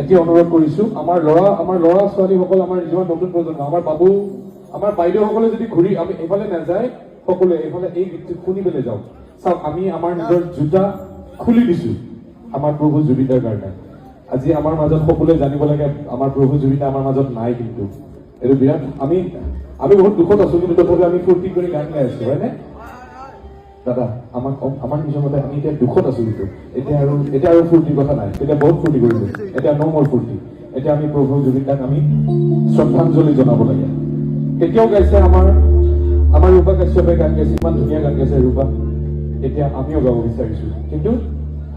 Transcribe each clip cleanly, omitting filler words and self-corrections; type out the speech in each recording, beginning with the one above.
এতিয়া অনুৰোধ কৰিছো আমাৰ ল'ৰা ছোৱালীসকল, আমাৰ যিমান নতুন প্ৰজন্ম, আমাৰ বাবু, আমাৰ বাইদেউসকলে যদি ঘূৰি আমি এইফালে নাযায়, সকলোৱে এইফালে এই গীতটো শুনি পেলাই যাওঁ। চাওক, আমি আমাৰ নিজৰ জোতা খুলি দিছো আমাৰ প্ৰভু জুবিনদাৰ কাৰণে। আজি আমাৰ মাজত সকলোৱে জানিব লাগে আমাৰ প্ৰভু জুবিনদা আমাৰ মাজত নাই, কিন্তু এইটো বিৰাট আমি বহুত দুখত আছো, কিন্তু তথাপিও আমি ফূৰ্তি কৰি গান গাই আছো, হয়নে দাদা? আমাৰ নিজৰ মতে আমি এতিয়া দুখত আছো, কিন্তু এতিয়া আৰু ফূৰ্তিৰ কথা নাই। এতিয়া বহুত ফূৰ্তি কৰিলো, এতিয়া ন মোৰ ফূৰ্তি। এতিয়া আমি প্ৰভু জুবিনদাক আমি শ্ৰদ্ধাঞ্জলি জনাব লাগে। তেতিয়াও গাইছে আমাৰ ৰূপা কাশ্যপে গান গাইছে, ইমান ধুনীয়া গান গাইছে ৰূপা। এতিয়া আমিও গাব বিচাৰিছো, কিন্তু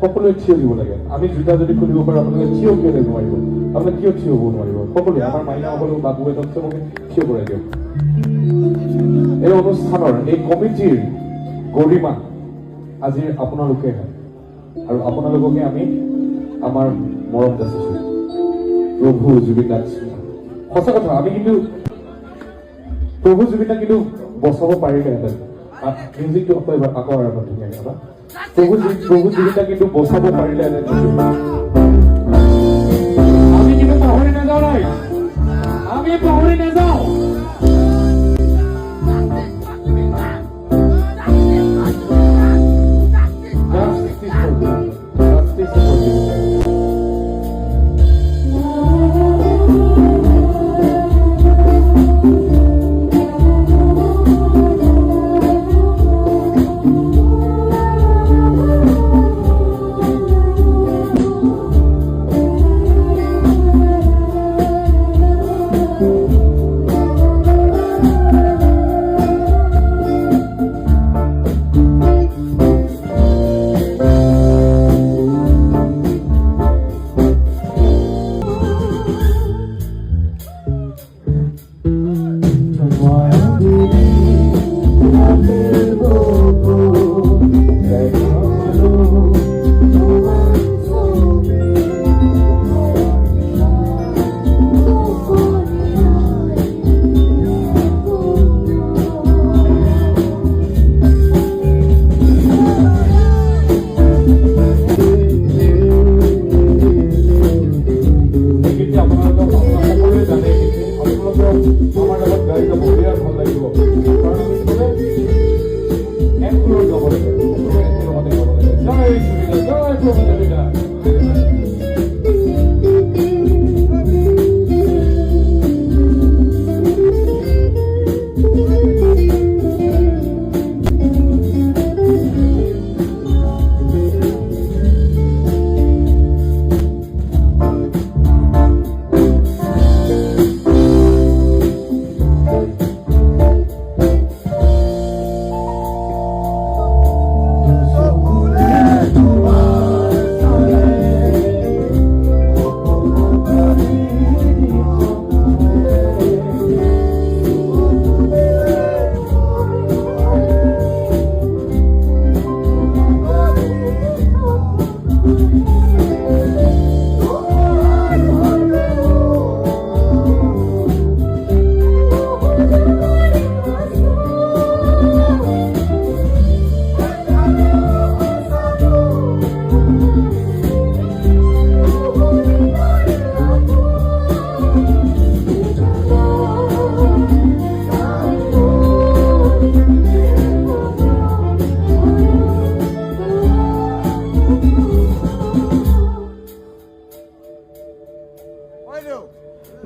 সকলোৱে থিয় দিব লাগে। আমি জোতা যদি খুলিব পাৰো, আপোনালোকে থিয় কিয় দিব নোৱাৰিব? আপোনালোকে কিয় থিয় হ'ব নোৱাৰিব? সকলোৱে আমাৰ মাইনাসকলেও বাবু এজন চবকে থিয় কৰাই দিয়ক। এই অনুষ্ঠানৰ এই কমিটিৰ গৰিমা আজিৰ আপোনালোকে হয়, আৰু আপোনালোককে আমি আমাৰ মৰম যাচিছো। প্ৰভু জুবিনদাক সঁচা কথা, আমি কিন্তু প্ৰভু জুবিনদাক কিন্তু বচাব পাৰিলেহেঁতেন। মিউজিকটো আকৌ আৰম্ভ ধুনীয়াকে বা প্ৰভু জুবিনদাক কিন্তু বচাব পাৰিলেহেঁতেন। আমি কিন্তু পাহৰি নাযাওঁ, নাই আমি পাহৰি নাযাওঁ।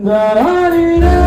Da da da da